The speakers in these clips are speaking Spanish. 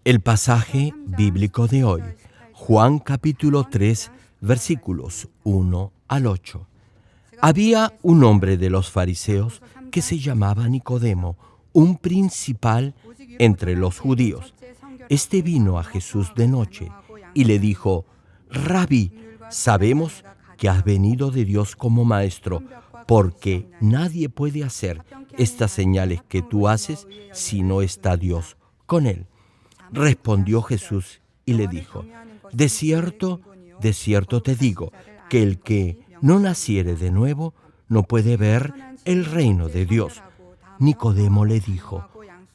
El pasaje bíblico de hoy, Juan capítulo 3, versículos 1 al 8. Había un hombre de los fariseos que se llamaba Nicodemo, un principal entre los judíos. Este vino a Jesús de noche y le dijo: Rabí, sabemos que has venido de Dios como maestro, porque nadie puede hacer estas señales que tú haces si no está Dios con él. Respondió Jesús y le dijo: de cierto te digo, que el que no naciere de nuevo no puede ver el reino de Dios. Nicodemo le dijo: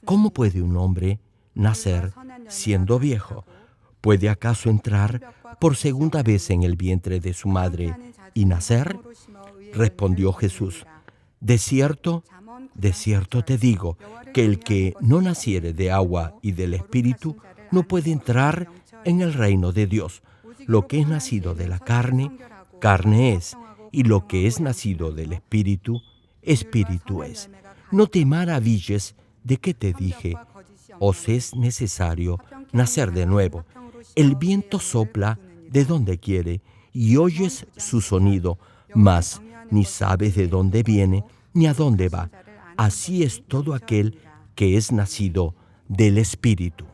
¿cómo puede un hombre nacer siendo viejo? ¿Puede acaso entrar por segunda vez en el vientre de su madre y nacer? Respondió Jesús: de cierto te digo, que el que no naciere de agua y del Espíritu no puede entrar en el reino de Dios. Lo que es nacido de la carne, carne es, y lo que es nacido del Espíritu, Espíritu es. No te maravilles de que te dije: os es necesario nacer de nuevo. El viento sopla de donde quiere y oyes su sonido, mas ni sabes de dónde viene ni a dónde va. Así es todo aquel que es nacido del Espíritu.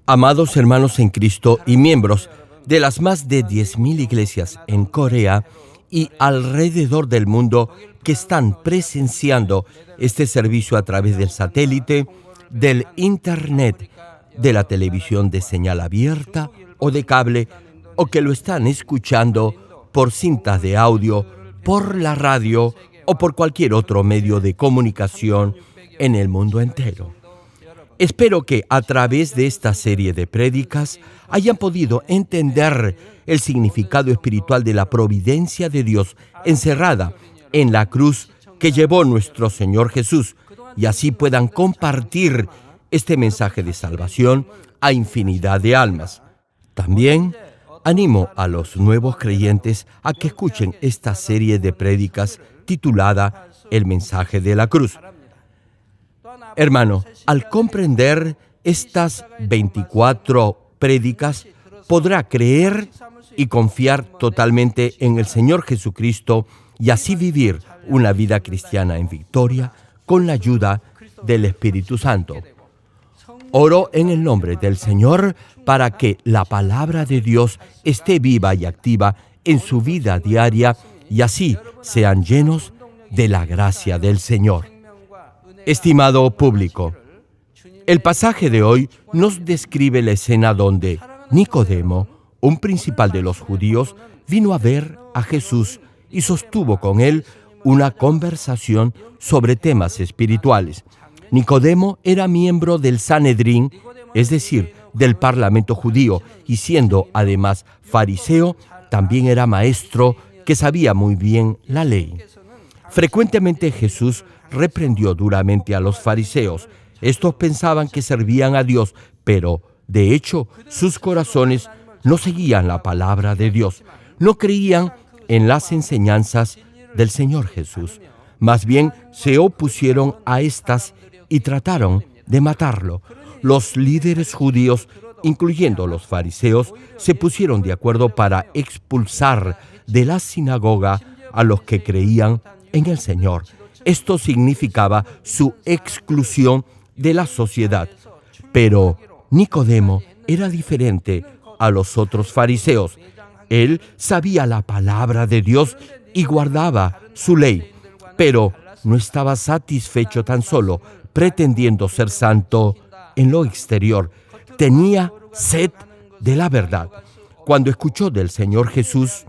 Amados hermanos en Cristo y miembros de las más de 10.000 iglesias en Corea y alrededor del mundo que están presenciando este servicio a través del satélite, del Internet, de la televisión de señal abierta o de cable, o que lo están escuchando por cintas de audio, por la radio o por cualquier otro medio de comunicación en el mundo entero. Espero que a través de esta serie de prédicas hayan podido entender el significado espiritual de la providencia de Dios encerrada en la cruz que llevó nuestro Señor Jesús, y así puedan compartir este mensaje de salvación a infinidad de almas. También animo a los nuevos creyentes a que escuchen esta serie de prédicas titulada El mensaje de la cruz. Hermano, al comprender estas 24 prédicas, podrá creer y confiar totalmente en el Señor Jesucristo y así vivir una vida cristiana en victoria con la ayuda del Espíritu Santo. Oro en el nombre del Señor para que la palabra de Dios esté viva y activa en su vida diaria y así sean llenos de la gracia del Señor. Estimado público, el pasaje de hoy nos describe la escena donde Nicodemo, un principal de los judíos, vino a ver a Jesús y sostuvo con él una conversación sobre temas espirituales. Nicodemo era miembro del Sanedrín, es decir, del parlamento judío, y siendo además fariseo, también era maestro que sabía muy bien la ley. Frecuentemente Jesús reprendió duramente a los fariseos. Estos pensaban que servían a Dios, pero de hecho sus corazones no seguían la palabra de Dios. No creían en las enseñanzas del Señor Jesús. Más bien se opusieron a estas y trataron de matarlo. Los líderes judíos, incluyendo los fariseos, se pusieron de acuerdo para expulsar de la sinagoga a los que creían en el Señor. Esto significaba su exclusión de la sociedad. Pero Nicodemo era diferente a los otros fariseos. Él sabía la palabra de Dios y guardaba su ley, pero no estaba satisfecho tan solo pretendiendo ser santo en lo exterior. Tenía sed de la verdad. Cuando escuchó del Señor Jesús,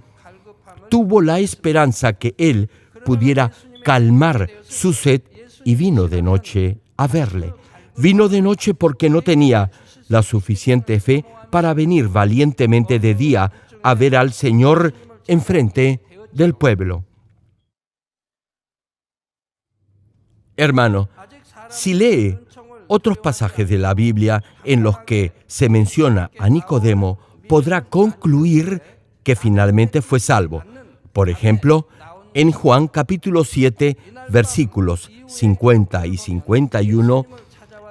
tuvo la esperanza que Él pudiera calmar su sed y vino de noche a verle. Vino de noche porque no tenía la suficiente fe para venir valientemente de día a ver al Señor enfrente del pueblo. Hermano, si lee otros pasajes de la Biblia en los que se menciona a Nicodemo, podrá concluir que finalmente fue salvo. Por ejemplo, en Juan capítulo 7, versículos 50 y 51,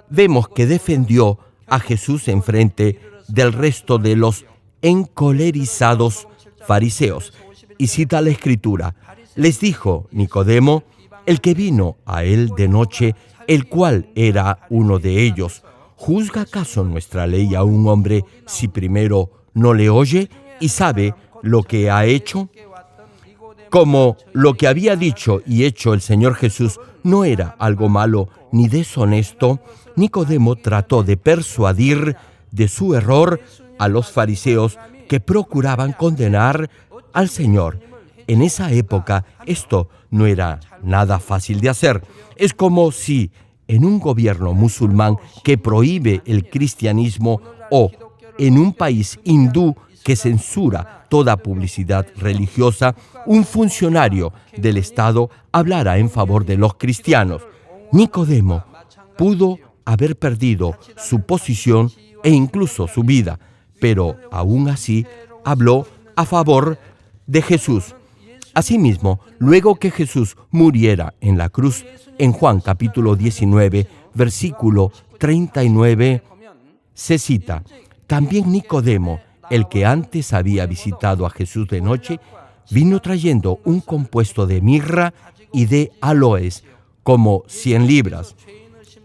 vemos que defendió a Jesús en frente del resto de los encolerizados fariseos. Y cita la Escritura: les dijo Nicodemo, el que vino a él de noche, el cual era uno de ellos: ¿juzga acaso nuestra ley a un hombre si primero no le oye y sabe lo que ha hecho? Como lo que había dicho y hecho el Señor Jesús no era algo malo ni deshonesto, Nicodemo trató de persuadir de su error a los fariseos que procuraban condenar al Señor. En esa época esto no era nada fácil de hacer. Es como si en un gobierno musulmán que prohíbe el cristianismo o en un país hindú que censura toda publicidad religiosa, un funcionario del Estado hablara en favor de los cristianos. Nicodemo pudo haber perdido su posición e incluso su vida, pero aún así habló a favor de Jesús. Asimismo, luego que Jesús muriera en la cruz, en Juan capítulo 19, versículo 39, se cita: también Nicodemo, el que antes había visitado a Jesús de noche, vino trayendo un compuesto de mirra y de aloes, como 100 libras.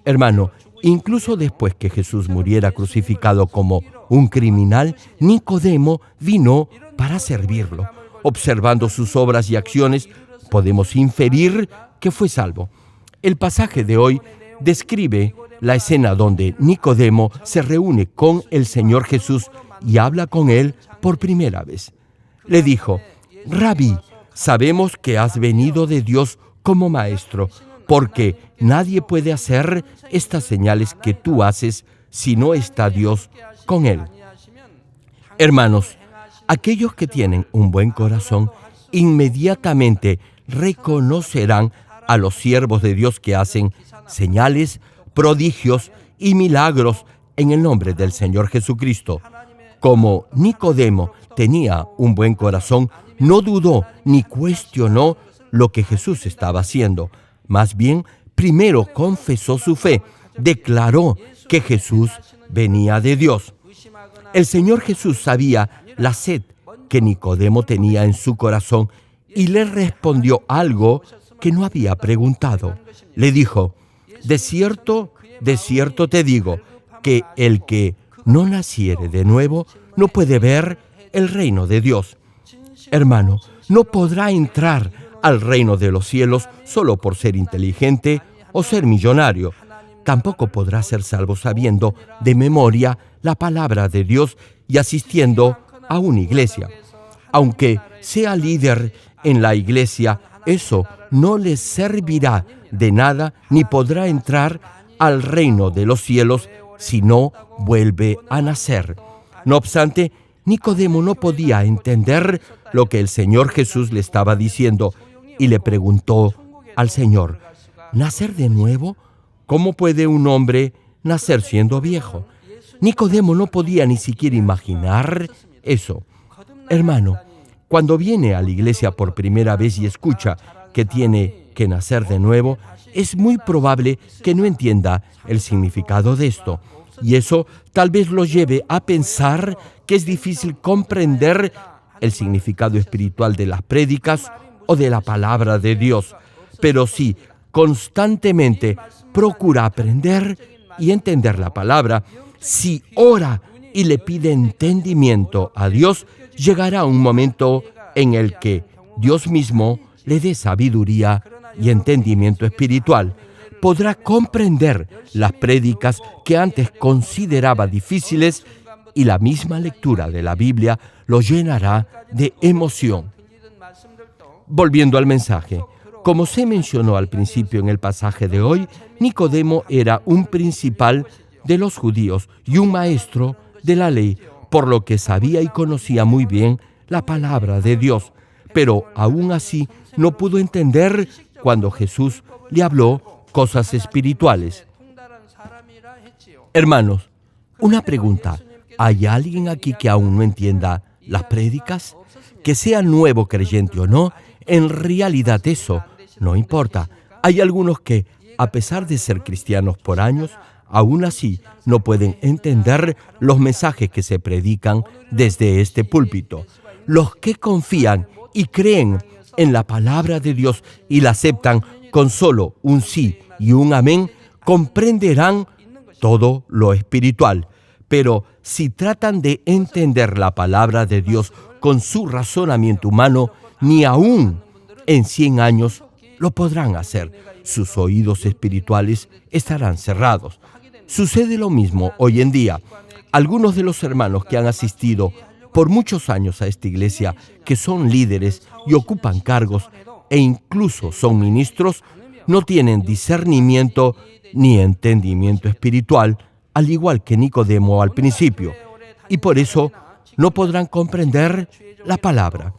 Hermano, incluso después que Jesús muriera crucificado como un criminal, Nicodemo vino para servirlo. Observando sus obras y acciones, podemos inferir que fue salvo. El pasaje de hoy describe la escena donde Nicodemo se reúne con el Señor Jesús y habla con él por primera vez. Le dijo: Rabí, sabemos que has venido de Dios como maestro, porque nadie puede hacer estas señales que tú haces si no está Dios con él. Hermanos, aquellos que tienen un buen corazón inmediatamente reconocerán a los siervos de Dios que hacen señales, prodigios y milagros en el nombre del Señor Jesucristo. Como Nicodemo tenía un buen corazón, no dudó ni cuestionó lo que Jesús estaba haciendo. Más bien, primero confesó su fe, declaró que Jesús venía de Dios. El Señor Jesús sabía la sed que Nicodemo tenía en su corazón y le respondió algo que no había preguntado. Le dijo: de cierto te digo, que el que no naciere de nuevo no puede ver el reino de Dios. Hermano, no podrá entrar al reino de los cielos solo por ser inteligente o ser millonario. Tampoco podrá ser salvo sabiendo de memoria la palabra de Dios y asistiendo a una iglesia. Aunque sea líder en la iglesia, eso no le servirá de nada ni podrá entrar al reino de los cielos si no vuelve a nacer. No obstante, Nicodemo no podía entender lo que el Señor Jesús le estaba diciendo y le preguntó al Señor: ¿nacer de nuevo? ¿Cómo puede un hombre nacer siendo viejo? Nicodemo no podía ni siquiera imaginar eso. Hermano, cuando viene a la iglesia por primera vez y escucha que tiene que nacer de nuevo, es muy probable que no entienda el significado de esto. Y eso tal vez lo lleve a pensar que es difícil comprender el significado espiritual de las prédicas o de la palabra de Dios. Pero si constantemente procura aprender y entender la palabra, si ora y le pide entendimiento a Dios, llegará un momento en el que Dios mismo le dé sabiduría y entendimiento espiritual. Podrá comprender las prédicas que antes consideraba difíciles y la misma lectura de la Biblia lo llenará de emoción. Volviendo al mensaje, como se mencionó al principio en el pasaje de hoy, Nicodemo era un principal de los judíos y un maestro de la ley, por lo que sabía y conocía muy bien la palabra de Dios, pero aún así no pudo entender cuando Jesús le habló cosas espirituales. Hermanos, una pregunta: ¿hay alguien aquí que aún no entienda las prédicas? Que sea nuevo creyente o no, en realidad eso no importa. Hay algunos que, a pesar de ser cristianos por años, Aún así, no pueden entender los mensajes que se predican desde este púlpito. Los que confían y creen en la palabra de Dios y la aceptan con solo un sí y un amén, comprenderán todo lo espiritual. Pero si tratan de entender la palabra de Dios con su razonamiento humano, ni aún en 100 años lo podrán hacer. Sus oídos espirituales estarán cerrados. Sucede lo mismo hoy en día. Algunos de los hermanos que han asistido por muchos años a esta iglesia, que son líderes y ocupan cargos e incluso son ministros, no tienen discernimiento ni entendimiento espiritual, al igual que Nicodemo al principio, y por eso no podrán comprender la palabra.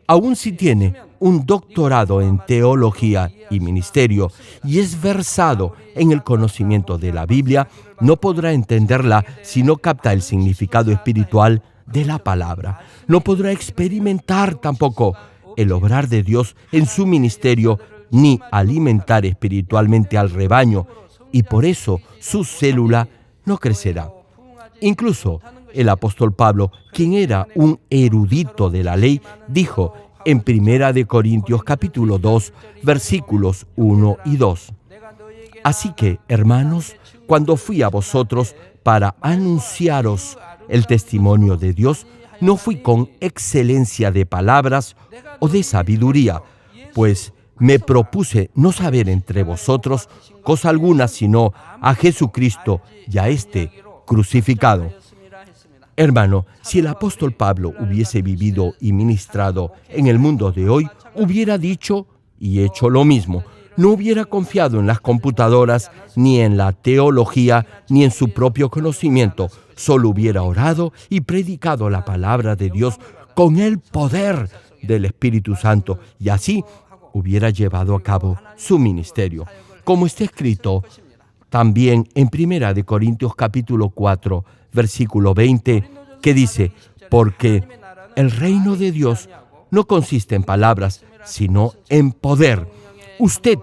Aun si tiene un doctorado en teología y ministerio y es versado en el conocimiento de la Biblia, no podrá entenderla si no capta el significado espiritual de la palabra. No podrá experimentar tampoco el obrar de Dios en su ministerio ni alimentar espiritualmente al rebaño, y por eso su célula no crecerá. Incluso el apóstol Pablo, quien era un erudito de la ley, dijo en 1 Corintios capítulo 2, versículos 1 y 2. Así que, hermanos, cuando fui a vosotros para anunciaros el testimonio de Dios, no fui con excelencia de palabras o de sabiduría, pues me propuse no saber entre vosotros cosa alguna sino a Jesucristo y a este crucificado. Hermano, si el apóstol Pablo hubiese vivido y ministrado en el mundo de hoy, hubiera dicho y hecho lo mismo. No hubiera confiado en las computadoras, ni en la teología, ni en su propio conocimiento. Solo hubiera orado y predicado la palabra de Dios con el poder del Espíritu Santo, y así hubiera llevado a cabo su ministerio. Como está escrito también en 1 Corintios capítulo 4, versículo 20, que dice: porque el reino de Dios no consiste en palabras, sino en poder. Usted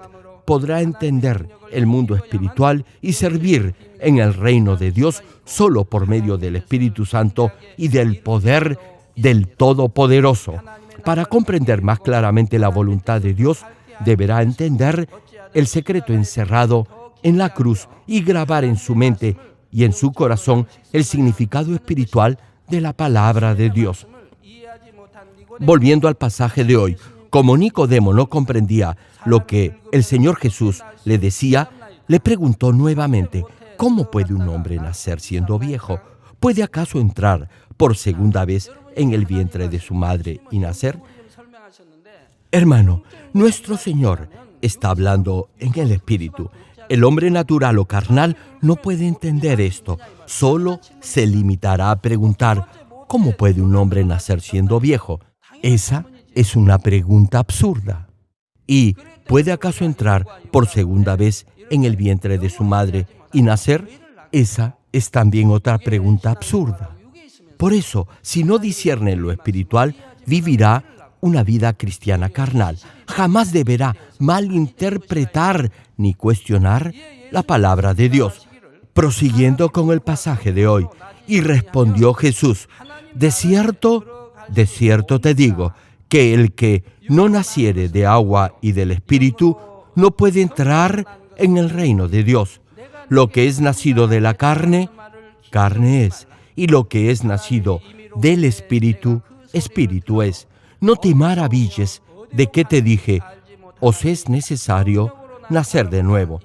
podrá entender el mundo espiritual y servir en el reino de Dios solo por medio del Espíritu Santo y del poder del Todopoderoso. Para comprender más claramente la voluntad de Dios, deberá entender el secreto encerrado en la cruz y grabar en su mente y en su corazón el significado espiritual de la palabra de Dios. Volviendo al pasaje de hoy, como Nicodemo no comprendía lo que el Señor Jesús le decía, le preguntó nuevamente: ¿cómo puede un hombre nacer siendo viejo? ¿Puede acaso entrar por segunda vez en el vientre de su madre y nacer? Hermano, nuestro Señor está hablando en el Espíritu. El hombre natural o carnal no puede entender esto. Solo se limitará a preguntar: ¿cómo puede un hombre nacer siendo viejo? Esa es una pregunta absurda. ¿Y puede acaso entrar por segunda vez en el vientre de su madre y nacer? Esa es también otra pregunta absurda. Por eso, si no discierne lo espiritual, vivirá una vida cristiana carnal. Jamás deberá malinterpretar ni cuestionar la palabra de Dios. Prosiguiendo con el pasaje de hoy, y respondió Jesús: de cierto te digo, que el que no naciere de agua y del Espíritu no puede entrar en el reino de Dios. Lo que es nacido de la carne, carne es, y lo que es nacido del Espíritu, Espíritu es. No te maravilles de que te dije: os es necesario nacer de nuevo.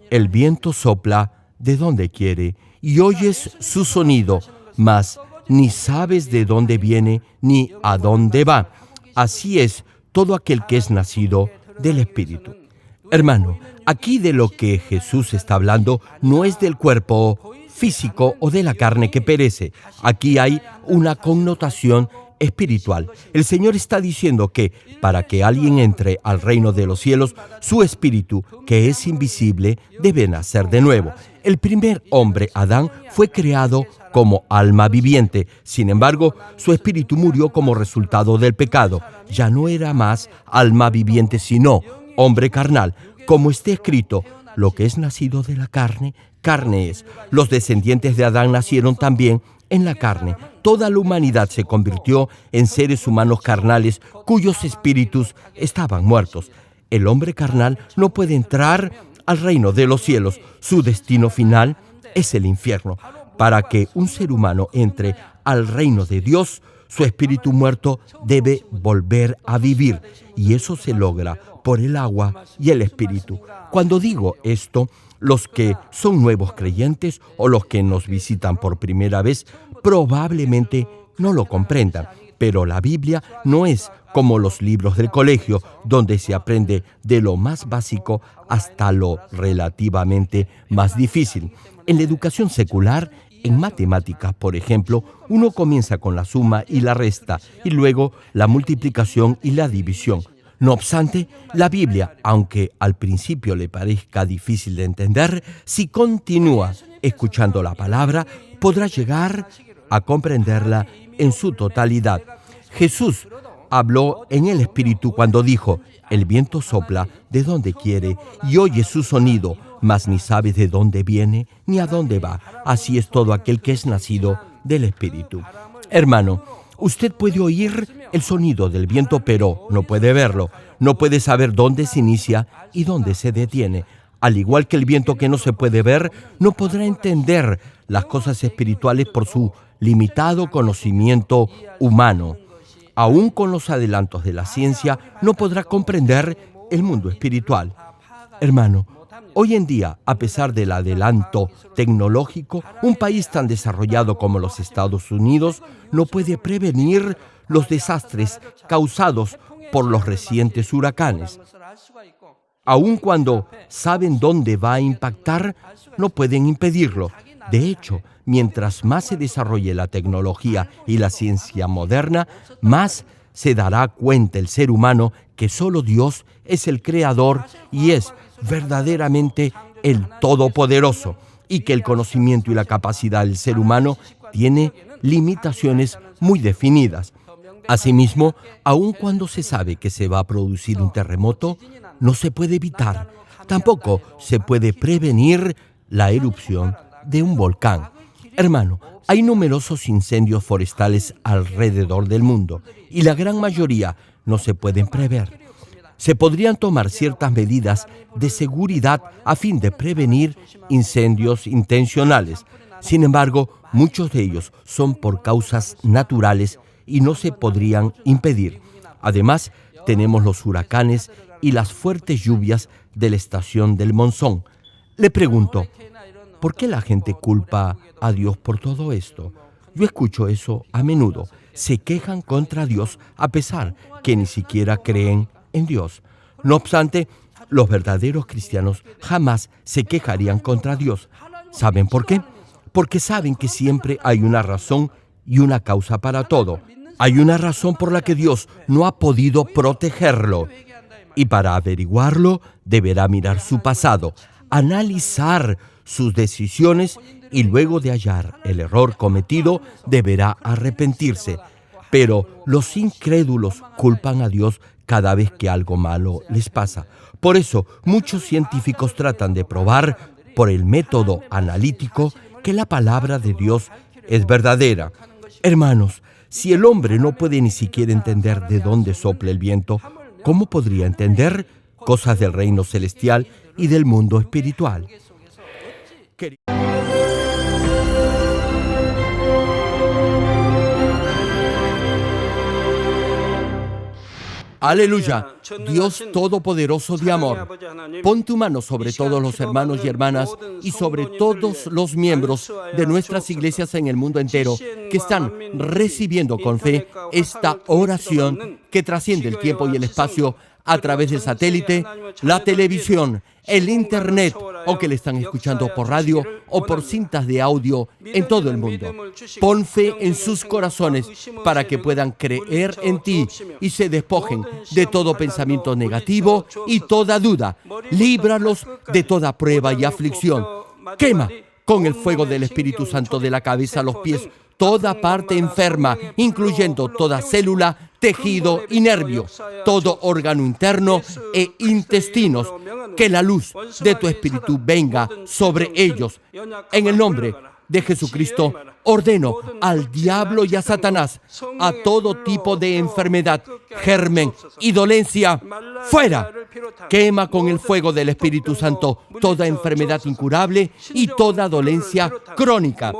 El viento sopla de donde quiere, y oyes su sonido, mas ni sabes de dónde viene ni a dónde va. Así es todo aquel que es nacido del Espíritu. Hermano, aquí de lo que Jesús está hablando no es del cuerpo físico o de la carne que perece. Aquí hay una connotación espiritual. El Señor está diciendo que para que alguien entre al reino de los cielos, su espíritu, que es invisible, debe nacer de nuevo. El primer hombre, Adán, fue creado como alma viviente. Sin embargo, su espíritu murió como resultado del pecado. Ya no era más alma viviente, sino hombre carnal. Como está escrito: lo que es nacido de la carne, carne es. Los descendientes de Adán nacieron también en la carne. Toda la humanidad se convirtió en seres humanos carnales cuyos espíritus estaban muertos. El hombre carnal no puede entrar al reino de los cielos. Su destino final es el infierno. Para que un ser humano entre al reino de Dios, su espíritu muerto debe volver a vivir. Y eso se logra por el agua y el espíritu. Cuando digo esto, los que son nuevos creyentes o los que nos visitan por primera vez probablemente no lo comprendan. Pero la Biblia no es como los libros del colegio, donde se aprende de lo más básico hasta lo relativamente más difícil. En la educación secular, en matemáticas, por ejemplo, uno comienza con la suma y la resta, y luego la multiplicación y la división. No obstante, la Biblia, aunque al principio le parezca difícil de entender, si continúa escuchando la palabra, podrá llegar a comprenderla en su totalidad. Jesús habló en el Espíritu cuando dijo: el viento sopla de donde quiere y oye su sonido, mas ni sabe de dónde viene ni a dónde va. Así es todo aquel que es nacido del Espíritu. Hermano, usted puede oír el sonido del viento, pero no puede verlo. No puede saber dónde se inicia y dónde se detiene. Al igual que el viento que no se puede ver, no podrá entender las cosas espirituales por su limitado conocimiento humano. Aún con los adelantos de la ciencia, no podrá comprender el mundo espiritual. Hermano, hoy en día, a pesar del adelanto tecnológico, un país tan desarrollado como los Estados Unidos no puede prevenir los desastres causados por los recientes huracanes. Aun cuando saben dónde va a impactar, no pueden impedirlo. De hecho, mientras más se desarrolle la tecnología y la ciencia moderna, más se dará cuenta el ser humano que solo Dios es el creador y es verdaderamente el Todopoderoso, y que el conocimiento y la capacidad del ser humano tiene limitaciones muy definidas. Asimismo, aun cuando se sabe que se va a producir un terremoto, no se puede evitar. Tampoco se puede prevenir la erupción de un volcán. Hermano, hay numerosos incendios forestales alrededor del mundo y la gran mayoría no se pueden prever. Se podrían tomar ciertas medidas de seguridad a fin de prevenir incendios intencionales. Sin embargo, muchos de ellos son por causas naturales y no se podrían impedir. Además, tenemos los huracanes y las fuertes lluvias de la estación del monzón. Le pregunto, ¿por qué la gente culpa a Dios por todo esto? Yo escucho eso a menudo. Se quejan contra Dios a pesar que ni siquiera creen en Dios. No obstante, los verdaderos cristianos jamás se quejarían contra Dios. ¿Saben por qué? Porque saben que siempre hay una razón y una causa para todo. Hay una razón por la que Dios no ha podido protegerlo. Y para averiguarlo, deberá mirar su pasado, analizar sus decisiones y luego de hallar el error cometido, deberá arrepentirse. Pero los incrédulos culpan a Dios cada vez que algo malo les pasa. Por eso, muchos científicos tratan de probar por el método analítico que la palabra de Dios es verdadera. Hermanos, si el hombre no puede ni siquiera entender de dónde sopla el viento, ¿cómo podría entender cosas del reino celestial y del mundo espiritual? Aleluya, Dios Todopoderoso de amor, pon tu mano sobre todos los hermanos y hermanas y sobre todos los miembros de nuestras iglesias en el mundo entero que están recibiendo con fe esta oración que trasciende el tiempo y el espacio a través del satélite, la televisión, el internet o que le están escuchando por radio o por cintas de audio en todo el mundo. Pon fe en sus corazones para que puedan creer en ti y se despojen de todo pensamiento negativo y toda duda. Líbralos de toda prueba y aflicción. Quema con el fuego del Espíritu Santo de la cabeza a los pies toda parte enferma, incluyendo toda célula, tejido y nervio, todo órgano interno e intestinos. Que la luz de tu Espíritu venga sobre ellos. En el nombre de Jesucristo, ordeno al diablo y a Satanás, a todo tipo de enfermedad, germen y dolencia, fuera. Quema con el fuego del Espíritu Santo toda enfermedad incurable y toda dolencia crónica.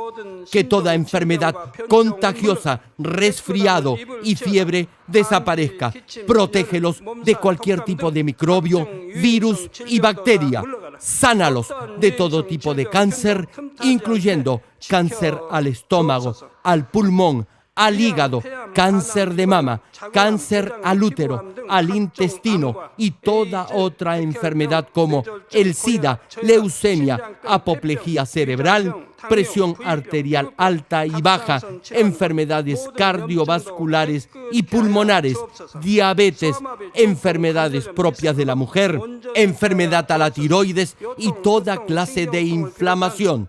Que toda enfermedad contagiosa, resfriado y fiebre desaparezca. Protégelos de cualquier tipo de microbio, virus y bacteria. Sánalos de todo tipo de cáncer, incluyendo cáncer al estómago, al pulmón, al hígado, cáncer de mama, cáncer al útero, al intestino y toda otra enfermedad como el SIDA, leucemia, apoplejía cerebral, presión arterial alta y baja, enfermedades cardiovasculares y pulmonares, diabetes, enfermedades propias de la mujer, enfermedad a la tiroides y toda clase de inflamación.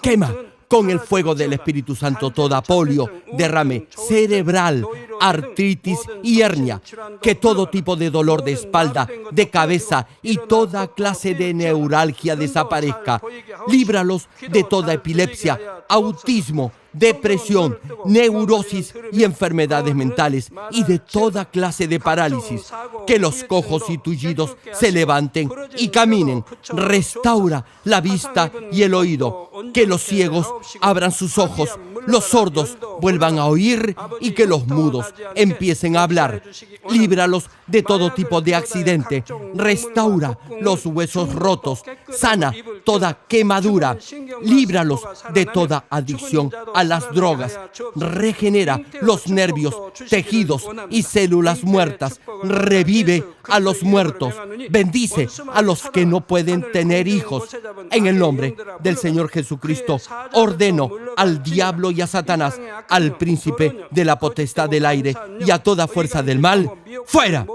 Quema con el fuego del Espíritu Santo toda polio, derrame cerebral, artritis y hernia. Que todo tipo de dolor de espalda, de cabeza y toda clase de neuralgia desaparezca. Líbralos de toda epilepsia, autismo, depresión, neurosis y enfermedades mentales y de toda clase de parálisis. Que los cojos y tullidos se levanten y caminen. Restaura la vista y el oído. Que los ciegos abran sus ojos, los sordos vuelvan a oír y que los mudos empiecen a hablar. Líbralos de todo tipo de accidente. Restaura los huesos rotos. Sana toda quemadura. Líbralos de toda adicción a las drogas. Regenera los nervios, tejidos y células muertas. Revive a los muertos. Bendice a los que no pueden tener hijos. En el nombre del Señor Jesucristo, ordeno al diablo y a Satanás, al príncipe de la potestad del aire y a toda fuerza del mal, fuera.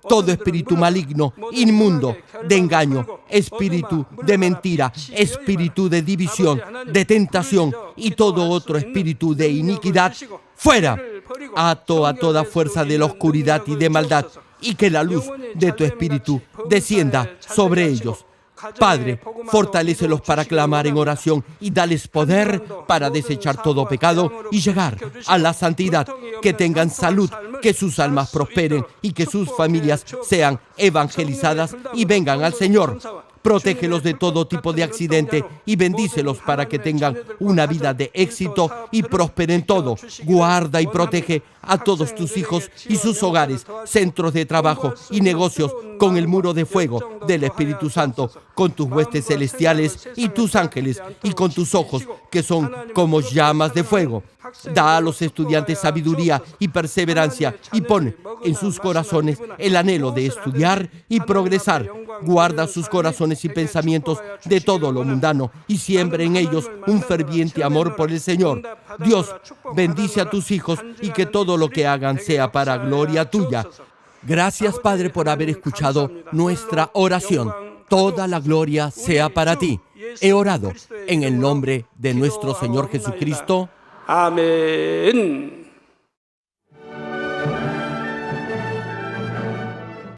Todo espíritu maligno, inmundo, de engaño, espíritu de mentira, espíritu de división, de tentación y todo otro espíritu de iniquidad, fuera. Ato a toda fuerza de la oscuridad y de maldad, y que la luz de tu espíritu descienda sobre ellos. Padre, fortalécelos para clamar en oración y dales poder para desechar todo pecado y llegar a la santidad. Que tengan salud, que sus almas prosperen y que sus familias sean evangelizadas y vengan al Señor. Protégelos de todo tipo de accidente y bendícelos para que tengan una vida de éxito y prosperen todo. Guarda y protege a todos tus hijos y sus hogares, centros de trabajo y negocios con el muro de fuego del Espíritu Santo, con tus huestes celestiales y tus ángeles y con tus ojos que son como llamas de fuego. Da a los estudiantes sabiduría y perseverancia y pone en sus corazones el anhelo de estudiar y progresar. Guarda sus corazones y pensamientos de todo lo mundano y siembra en ellos un ferviente amor por el Señor. Dios, bendice a tus hijos y que todo lo que hagan sea para gloria tuya. Gracias, Padre, por haber escuchado nuestra oración. Toda la gloria sea para ti. He orado en el nombre de nuestro Señor Jesucristo. 아멘.